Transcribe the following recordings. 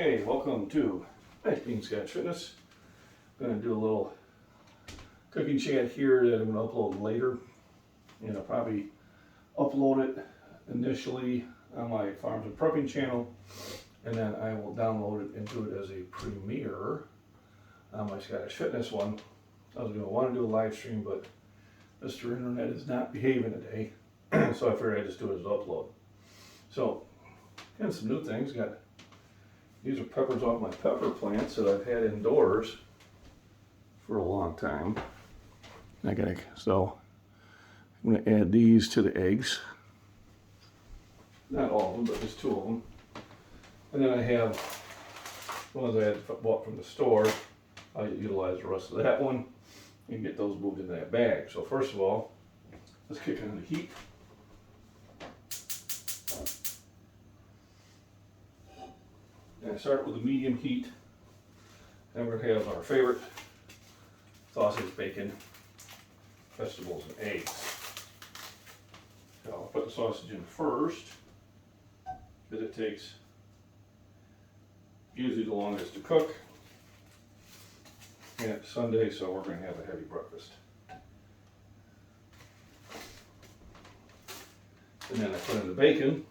Hey, welcome to MacBean Fitness. I'm going to do a little cooking chat here that I'm going to upload later. And I'll probably upload it initially on my Farms and Prepping channel. And then I will download it and do it as a premiere on my Scottish Fitness one. I was going to want to do a live stream, but Mr. Internet is not behaving today. So I figured I'd just do it as an upload. So, and some new things. These are peppers off my pepper plants that I've had indoors for a long time. So I'm going to add these to the eggs. Not all of them, but just two of them. And then I have the ones I had bought from the store. I'll utilize the rest of that one and get those moved into that bag. So first of all, let's kick on the heat. And I start with the medium heat. And we're going to have our favorite sausage, bacon, vegetables, and eggs. So I'll put the sausage in first because it takes usually the longest to cook. And it's Sunday, so we're going to have a heavy breakfast. And then I put in the bacon.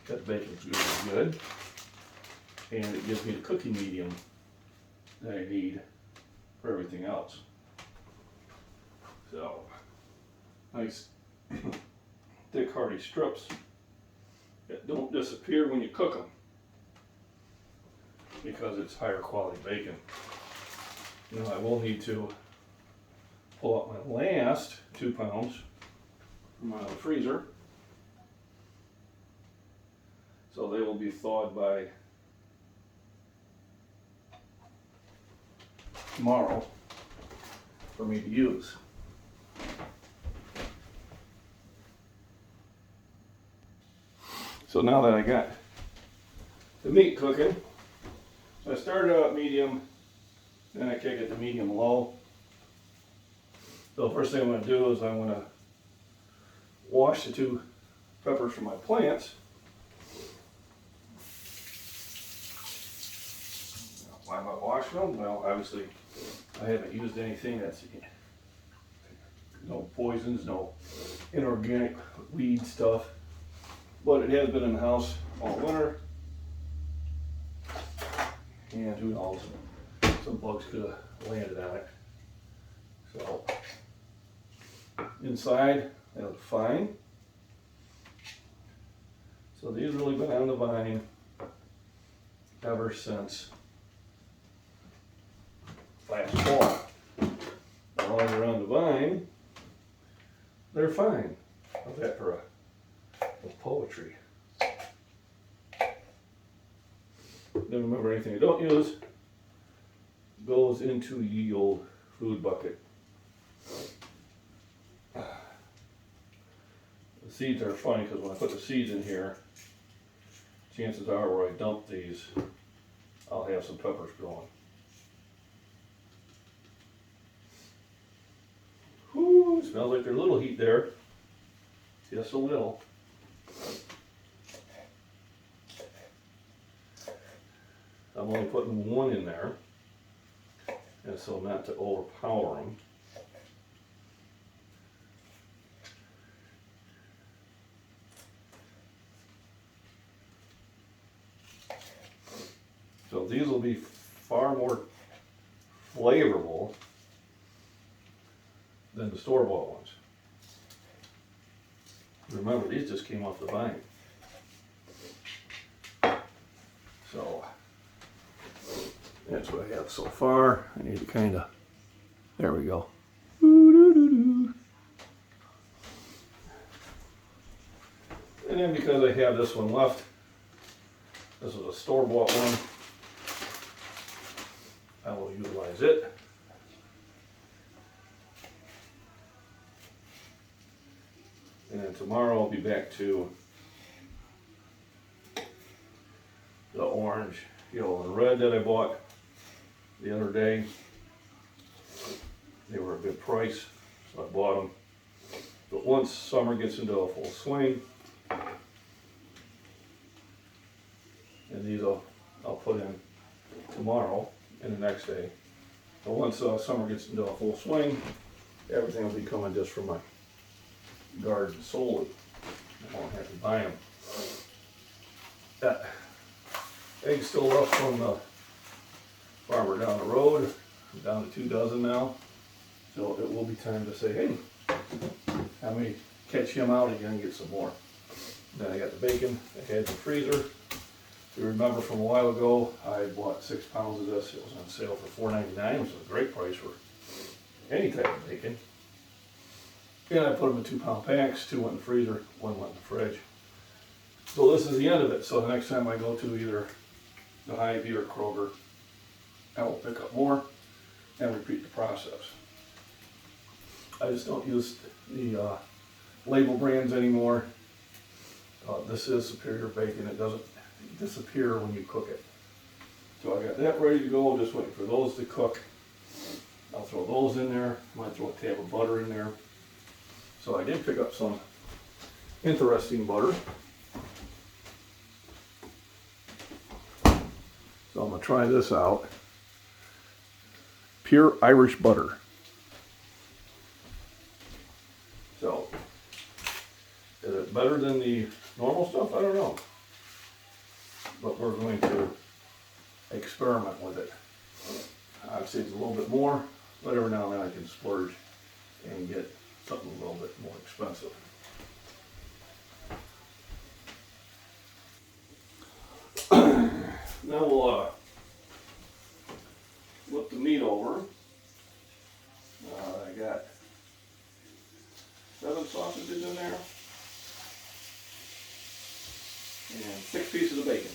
That bacon's really good. And it gives me the cooking medium that I need for everything else. So, nice thick hearty strips that don't disappear when you cook them because it's higher quality bacon. Now I will need to pull out my last 2 pounds from out of the freezer. So they will be thawed by tomorrow for me to use. So now that I got the meat cooking, so I started out medium, then I kick it to medium low. So first thing I'm going to do is I'm going to wash the 2 peppers from my plants. Why am I washing them? Well, obviously I haven't used anything that's no poisons, no inorganic weed stuff, but it has been in the house all winter, and who knows, some bugs could have landed on it. So inside they look fine. So these have really been on the vine ever since last fall. While they're on the vine, they're fine. How's that for a poetry? Then remember, anything I don't use goes into ye old food bucket. The seeds are funny because when I put the seeds in here, chances are where I dump these, I'll have some peppers growing. Whew, smells like there's a little heat there. Just a little. I'm only putting 1 in there, and so not to overpower them. So these will be far more flavorful than the store-bought ones. Remember, these just came off the vine. So that's what I have so far. I need to kind of, there we go. And then because I have this one left, this is a store-bought one, I will utilize it. And then tomorrow I'll be back to the orange, yellow, and red that I bought the other day. They were a good price, so I bought them. But once summer gets into a full swing, and these I'll put in tomorrow and the next day. But once summer gets into a full swing, everything will be coming just from my garden solely. I won't have to buy them. That egg's still left from the farmer down the road. I'm down to 2 dozen now. So it will be time to say, hey, let me catch him out again and get some more. Then I got the bacon I had in the freezer. If you remember from a while ago, I bought 6 pounds of this. It was on sale for $4.99, which is a great price for any type of bacon. And I put them in 2-pound packs. 2 went in the freezer, 1 went in the fridge. So this is the end of it. So the next time I go to either the Hy-Vee or Kroger, I will pick up more and repeat the process. I just don't use the label brands anymore. This is superior bacon. It doesn't disappear when you cook it. So I got that ready to go. Just waiting for those to cook. I'll throw those in there. Might throw a tab of butter in there. So I did pick up some interesting butter. So I'm going to try this out. Pure Irish butter. So, is it better than the normal stuff? I don't know. But we're going to experiment with it. Obviously it's a little bit more, but every now and then I can splurge and get something a little bit more expensive. Now we'll flip the meat over. I got 7 sausages in there and 6 pieces of bacon.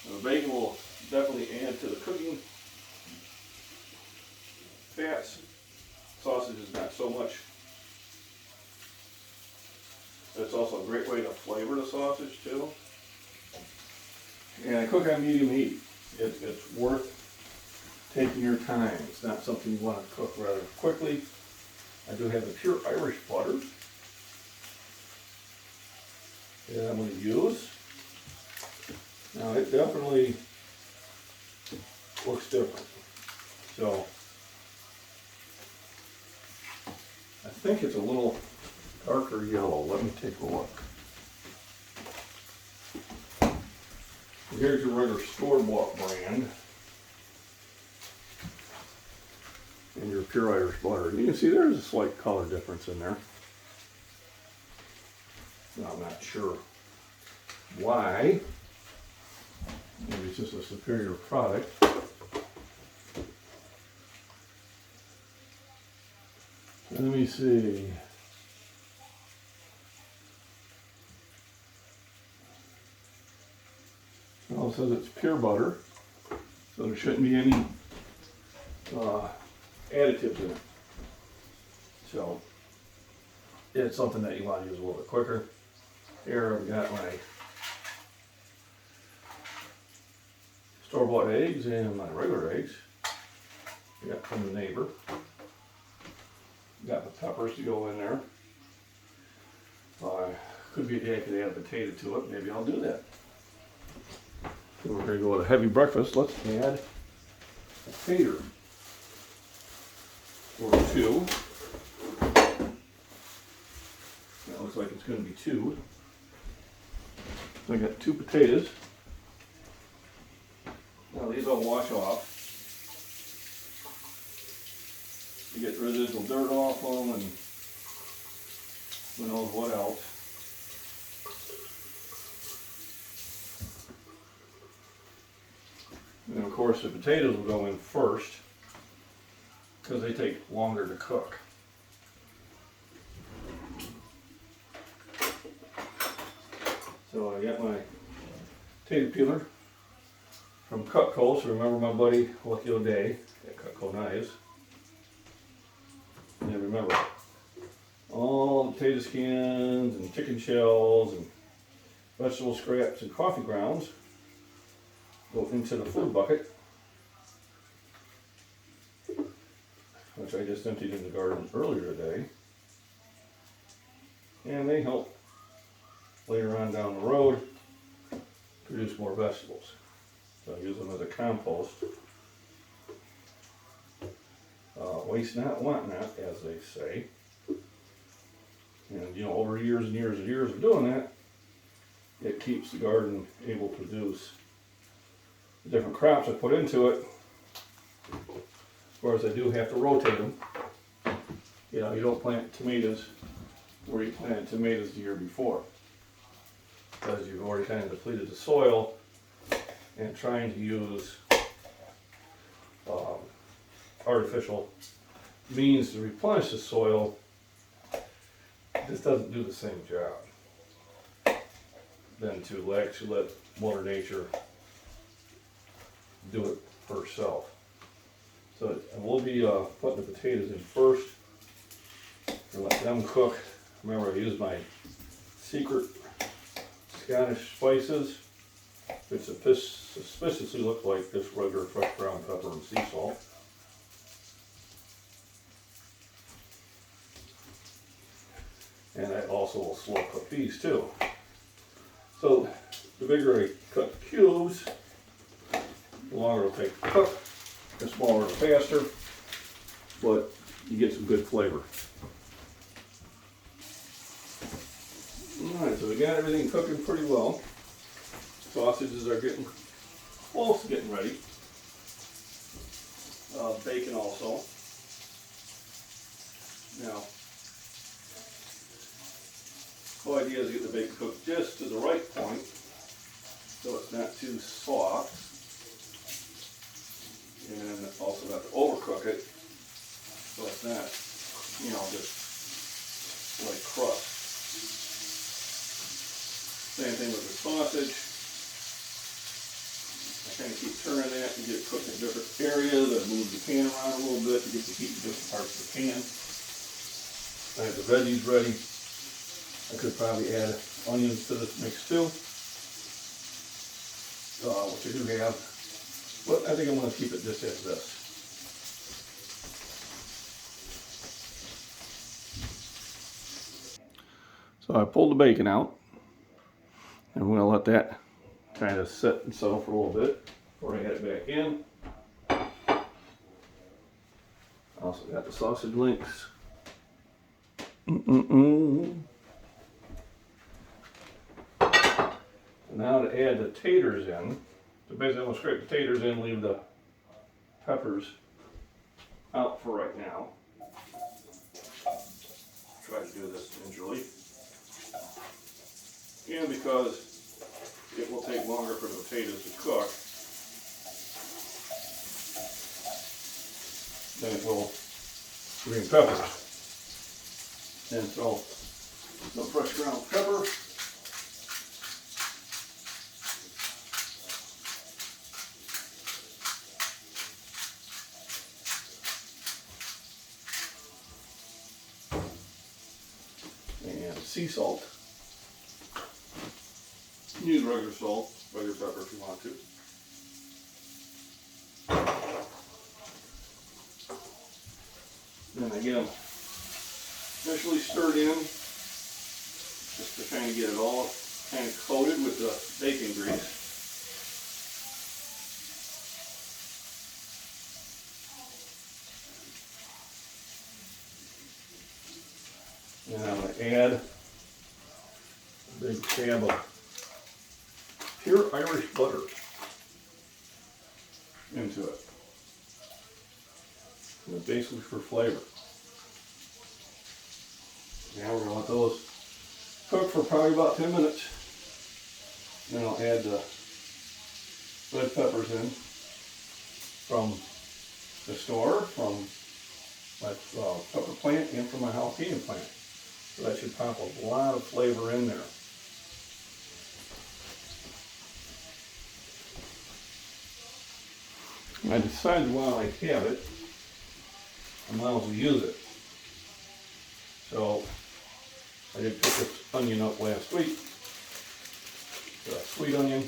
Now the bacon will definitely add to the cooking fats. Sausage is not so much. It's also a great way to flavor the sausage too. And I cook on medium heat. It's worth taking your time. It's not something you want to cook rather quickly. I do have the pure Irish butter that I'm going to use. Now it definitely looks different. So I think it's a little darker yellow. Let me take a look. Here's your regular store-bought brand. And your pure Irish butter. You can see there's a slight color difference in there. Now, I'm not sure why. Maybe it's just a superior product. Let me see. Well, it says it's pure butter, so there shouldn't be any additives in it. So it's something that you want to use a little bit quicker. Here I've got my store-bought eggs and my regular eggs. I got from the neighbor. Got the peppers to go in there. Could be a day I could add a potato to it. Maybe I'll do that. So we're going to go with a heavy breakfast. Let's add a tater or 2. That looks like it's going to be 2. So I got 2 potatoes. Now these I'll wash off. You get residual dirt off them and who knows what else. And of course the potatoes will go in first because they take longer to cook. So I got my potato peeler from Cutco. So remember my buddy Lucky O'Day at Cutco Knives. And remember, all the potato skins and chicken shells and vegetable scraps and coffee grounds go into the food bucket, which I just emptied in the garden earlier today. And they help later on down the road produce more vegetables. So I use them as a compost. Waste not, want not, as they say. And you know, over years and years and years of doing that, it keeps the garden able to produce the different crops I put into it. Of course, I do have to rotate them. You know, you don't plant tomatoes where you planted tomatoes the year before, because you've already kind of depleted the soil, and trying to use artificial means to replenish the soil just doesn't do the same job than to actually let Mother Nature do it herself. So we'll be putting the potatoes in first and let them cook. Remember, I use my secret Scottish spices, which suspiciously look like just regular fresh ground pepper and sea salt. And I also will slow cook these too. So the bigger I cut the cubes, the longer it'll take to cook. The smaller the faster, but you get some good flavor. Alright, so we got everything cooking pretty well. Sausages are getting close to getting ready. Bacon also. Now, the whole idea is to get the bacon cooked just to the right point, so it's not too soft, and also not to overcook it, so it's not, you know, just like crust. Same thing with the sausage. I kind of keep turning that and get it cooked in different areas. I move the pan around a little bit to get the heat in different parts of the pan. I have the veggies ready. I could probably add onions to this mix too, which I do have, but I think I'm going to keep it just as this. So I pulled the bacon out, and I'm going to let that kind of sit and settle for a little bit before I add it back in. Also got the sausage links. Now to add the taters in. So basically I'm going to scrape the taters in, leave the peppers out for right now. Try to do this gingerly. And because it will take longer for the potatoes to cook than it will green peppers. And so some fresh ground pepper. And sea salt. Use regular salt, regular pepper if you want to. And again, initially stirred in just to kind of get it all kind of coated with the bacon grease. And I'm going to add a big tab of pure Irish butter into it. And it's basically for flavor. Now we're going to let those cook for probably about 10 minutes. Then I'll add the red peppers in from the store, from my pepper plant, and from my jalapeno plant. So that should pop a lot of flavor in there. I decided while I have it, I might as well use it. So I did pick this onion up last week. It's a sweet onion.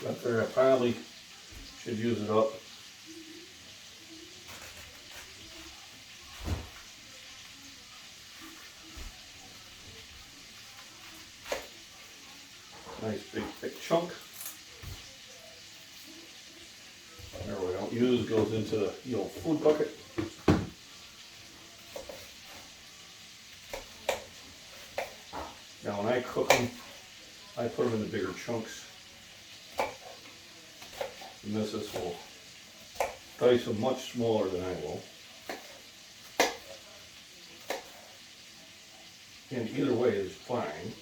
Up there, I probably should use it up. Nice big thick chunk. There we don't use goes into the old food bucket. Now when I cook them, I put them in the bigger chunks. The missus will dice them much smaller than I will. And either way is fine.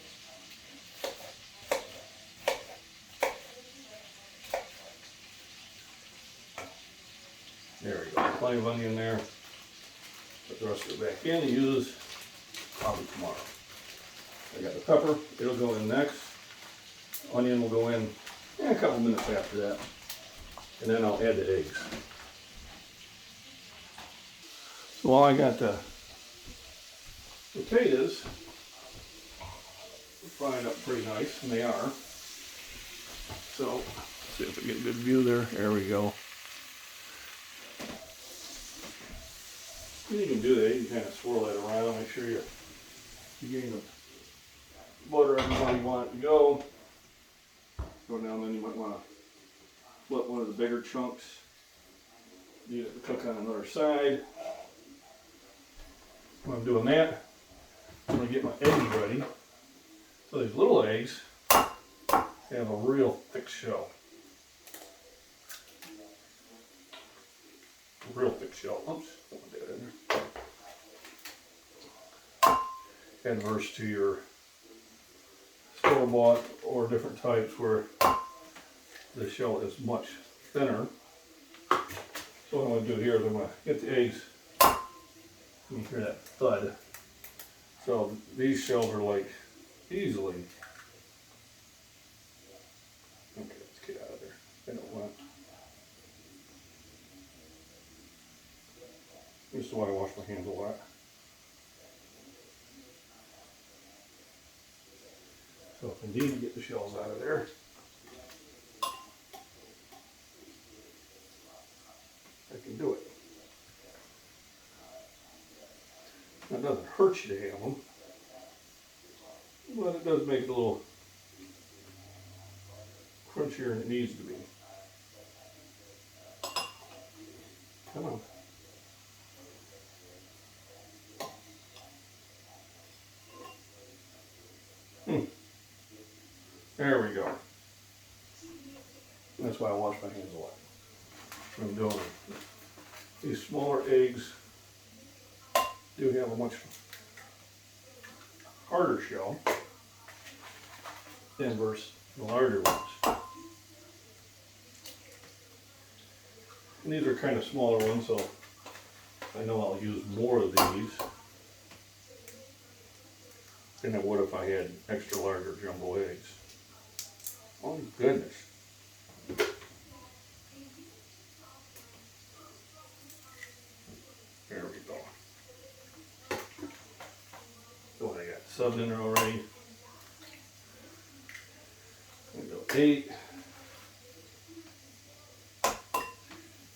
There we go, plenty of onion there. Put the rest of it back in and use probably tomorrow. I got the pepper, it'll go in next. Onion will go in a couple minutes after that. And then I'll add the eggs. So while I got the potatoes frying up pretty nice, and they are. So, let's see if we get a good view there. There we go. And you can do that, you can kind of swirl that around, make sure you're getting the butter everywhere you want it to go. Go down, then you might want to flip one of the bigger chunks. Need it to cook on another side. When I'm doing that, I'm going to get my eggs ready. So these little eggs have a real thick shell. Real thick shell. Oops, don't want that in there. Adverse to your store-bought or different types where the shell is much thinner. So what I'm going to do here is I'm going to get the eggs. You hear that thud. So these shells are like easily. Okay, let's get out of there. I don't want. This is why I wash my hands a lot. So if I need to get the shells out of there, I can do it. It doesn't hurt you to have them, but it does make it a little crunchier than it needs to be. Come on. There we go. That's why I wash my hands a lot when I'm doing it. These smaller eggs do have a much harder shell than versus the larger ones. And these are kind of smaller ones, so I know I'll use more of these than I would if I had extra larger jumbo eggs. Oh goodness. There we go. So I got subbed in there already. There we go, 8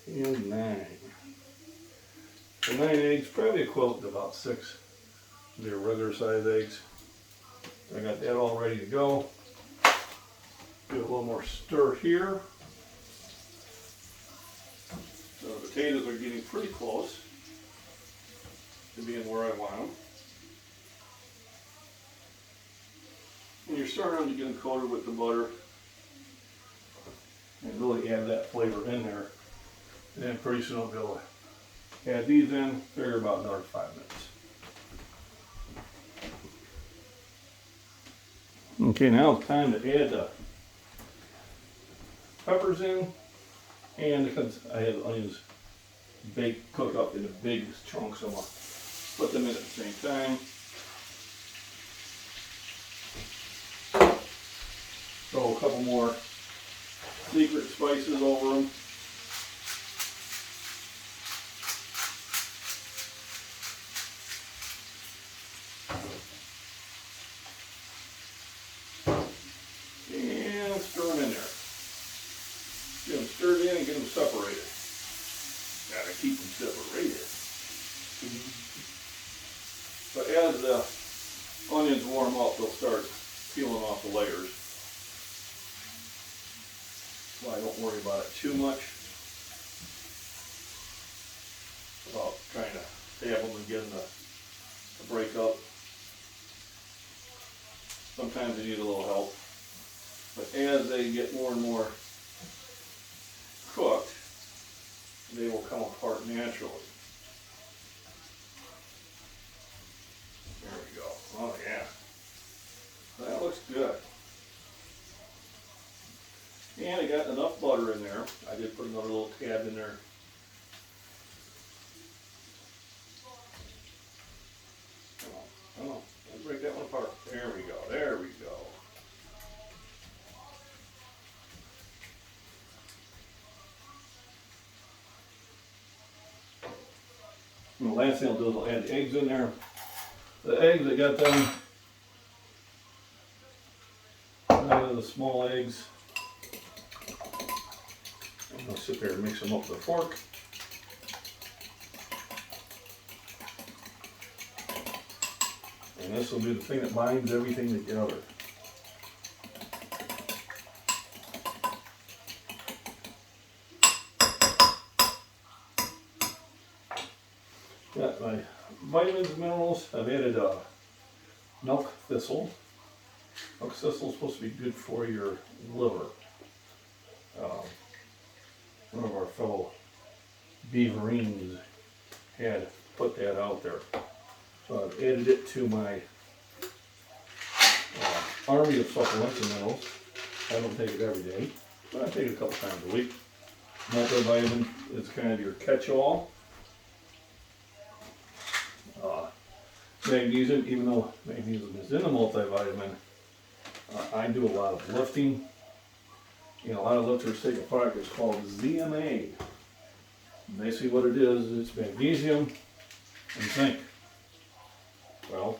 and 9. So 9 eggs, probably equivalent to about 6 of their regular size eggs. So I got that all ready to go. Do a little more stir here. So the potatoes are getting pretty close to being where I want them. And you're starting to get them coated with the butter and really add that flavor in there. And then pretty soon I'll be able to add these in, figure about another 5 minutes. Okay, now it's time to add the peppers in, and because I have onions baked, cooked up into big chunks, I'm going to put them in at the same time. Throw a couple more secret spices over them. And stir them in there. Get them stirred in and get them separated. Gotta keep them separated. But as the onions warm up, they'll start peeling off the layers. why I don't worry about it too much. About trying to stab them and get them to break up. Sometimes they need a little help. But as they get more and more cooked, they will come apart naturally. There we go. Oh yeah. That looks good. And I got enough butter in there. I did put another little tab in there. Come on. Let's break that one apart. There we go. There we go. And the last thing I'll do is I'll add the eggs in there. The eggs, I got them out of the small eggs. I'm going to sit there and mix them up with a fork. And this will be the thing that binds everything together. Got my vitamins and minerals. I've added milk thistle. Milk thistle is supposed to be good for your liver. One of our fellow beaverines had put that out there. So I've added it to my army of supplements and minerals. I don't take it every day, but I take it a couple times a week. Multivitamin is kind of your catch-all. Magnesium, even though magnesium is in the multivitamin, I do a lot of lifting. A lot of lifters take a product that's called ZMA. And basically what it is, it's magnesium and zinc. Well,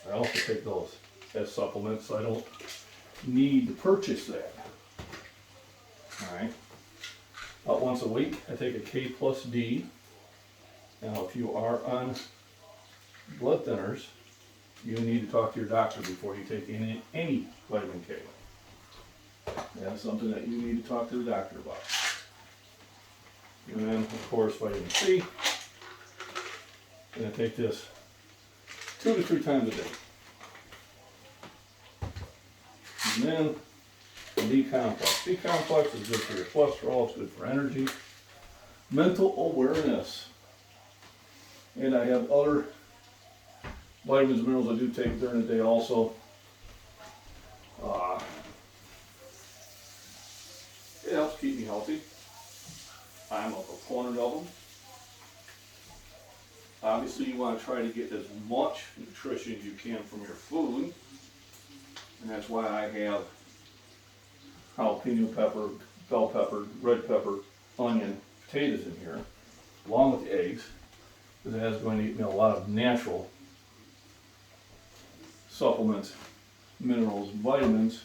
I also take those as supplements, so I don't need to purchase that. Alright. About once a week, I take a K plus D. Now, if you are on blood thinners, you need to talk to your doctor before you take any vitamin K. That's something that you need to talk to the doctor about. And then, of course, vitamin C. I'm going to take this 2 to 3 times a day. And then the B-complex. B-complex is good for your cholesterol, it's good for energy. Mental awareness. And I have other vitamins and minerals I do take during the day also. It helps keep me healthy. I'm a proponent of them. Obviously, you want to try to get as much nutrition as you can from your food. And that's why I have jalapeno pepper, bell pepper, red pepper, onion, potatoes in here, along with the eggs, because it is going to eat me a lot of natural supplements, minerals, and vitamins.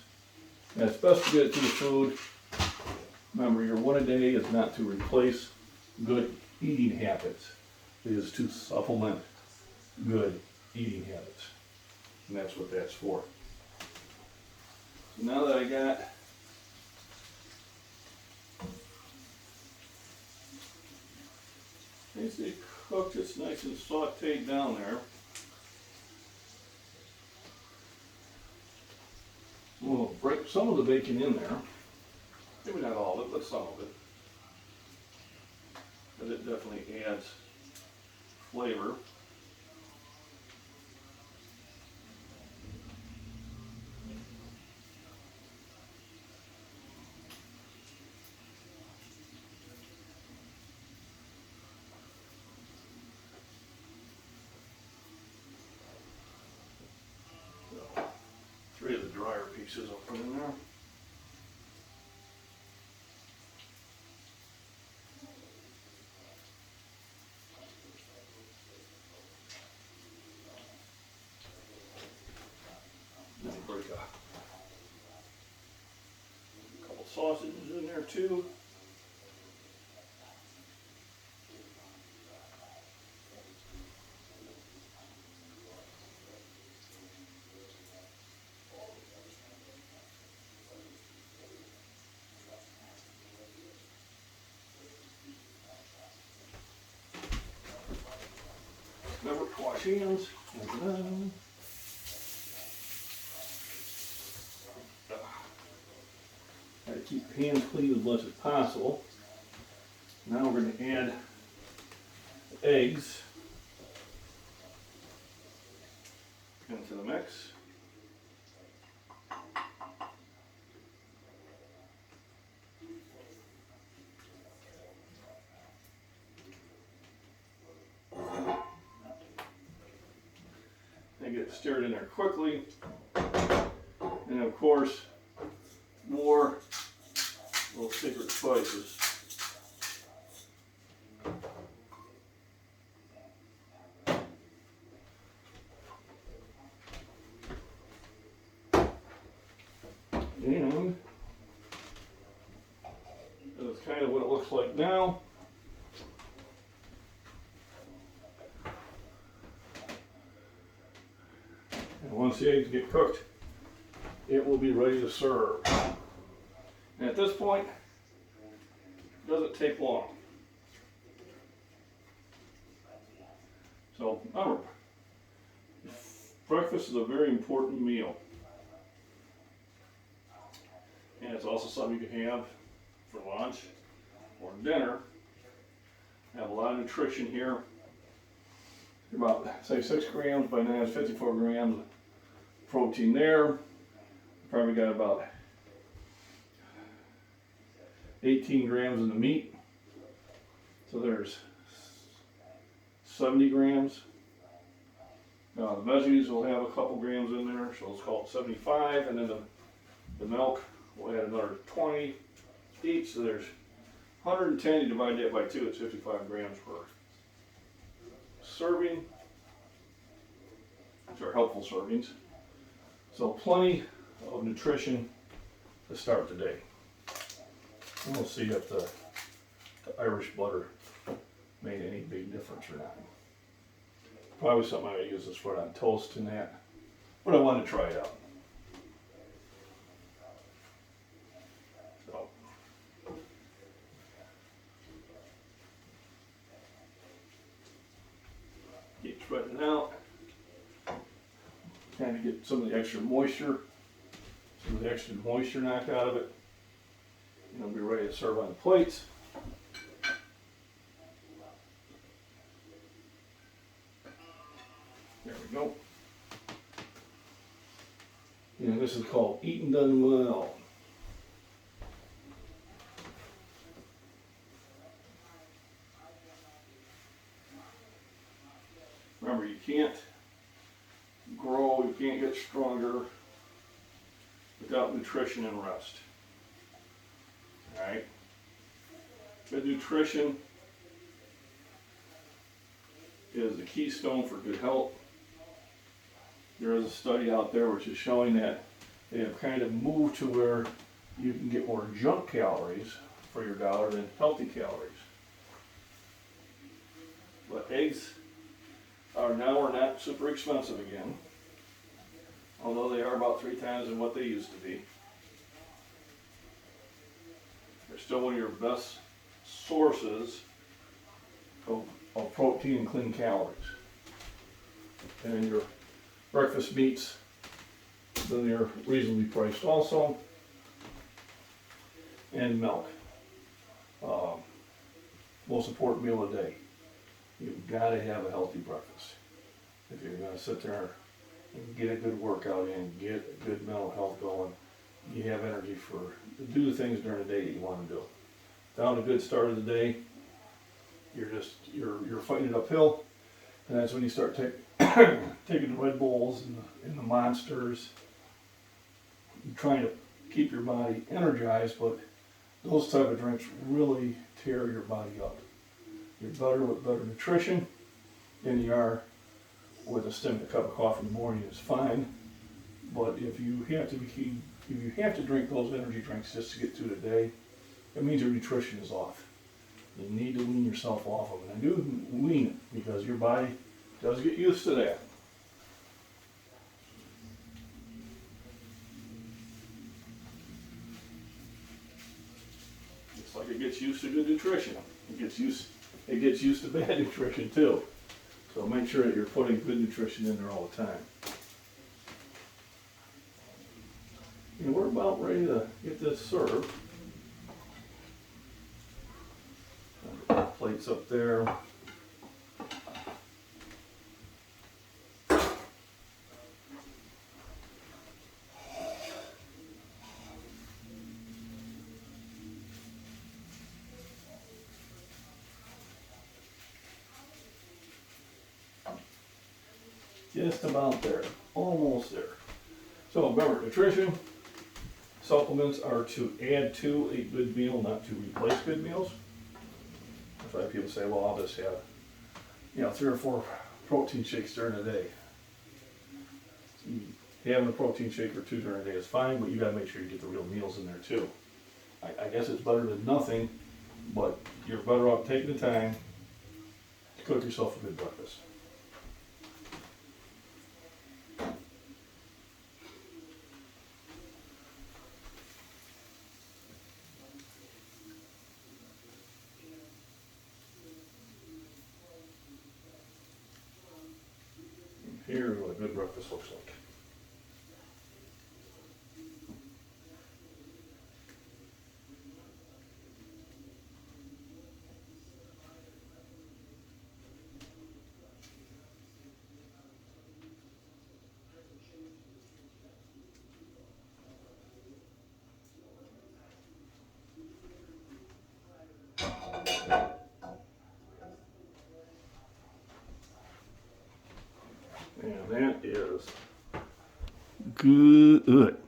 And it's best to get it to the food. Remember, your one a day is not to replace good eating habits. It is to supplement good eating habits. And that's what that's for. So now that I got basically cooked, it's nice and sauteed down there. We'll break some of the bacon in there. Maybe not all of it, but some of it. But it definitely adds flavor. So, 3 of the drier pieces I'll put in there. Sausages in there too. wash hands. Try to keep your hands clean as much as possible. Now we're going to add the eggs into the mix. And get it stirred in there quickly. And of course, more little secret spices. And that's kind of what it looks like now. And once the eggs get cooked, it will be ready to serve. And at this point, it doesn't take long. So remember, breakfast is a very important meal. And it's also something you can have for lunch or dinner. Have a lot of nutrition here. About, say, 6 grams by now it's 54 grams of protein there. Probably got about 18 grams in the meat. So there's 70 grams. Now the veggies will have a couple grams in there, so let's call it 75, and then the milk will add another 20 each, so there's 110. You divide that by 2, it's 55 grams per serving. These are helpful servings. So plenty of nutrition to start the day. And we'll see if the Irish butter made any big difference or not. Probably something I would use this for on toast and that, but I want to try it out. So, keep spreading out. Kind of get some of the extra moisture, knocked out of it. And it'll be ready to serve on the plates. There we go. And this is called Eaten Done Well. Remember, you can't grow, you can't get stronger without nutrition and rest. Alright? Good nutrition is the keystone for good health. There is a study out there which is showing that they have kind of moved to where you can get more junk calories for your dollar than healthy calories. But eggs are not super expensive again, although they are about 3 times than what they used to be. They're still one of your best sources of protein and clean calories. And your breakfast meats, then they're reasonably priced also. And milk. Most important meal of the day. You've got to have a healthy breakfast. If you're going to sit there and get a good workout in, get a good mental health going, you have energy to do the things during the day that you want to do. Without a good start of the day, you're fighting it uphill, and that's when you start taking the Red Bulls and the Monsters. You're trying to keep your body energized, but those type of drinks really tear your body up. You're better with better nutrition than you are with a cup of coffee in the morning is fine. But if you have to drink those energy drinks just to get through the day, that means your nutrition is off. You need to wean yourself off of it. And do wean it because your body does get used to that. Just like it gets used to good nutrition. It gets used to bad nutrition too. So make sure that you're putting good nutrition in there all the time. And we're about ready to get this served. Plates up there. Just about there, almost there. So remember, nutrition supplements are to add to a good meal, not to replace good meals. That's why people say, well, I'll just have, 3 or 4 protein shakes during the day. Having a protein shake or 2 during the day is fine, but you gotta make sure you get the real meals in there too. I guess it's better than nothing, but you're better off taking the time to cook yourself a good breakfast. Here's what a good breakfast looks like. And that is good.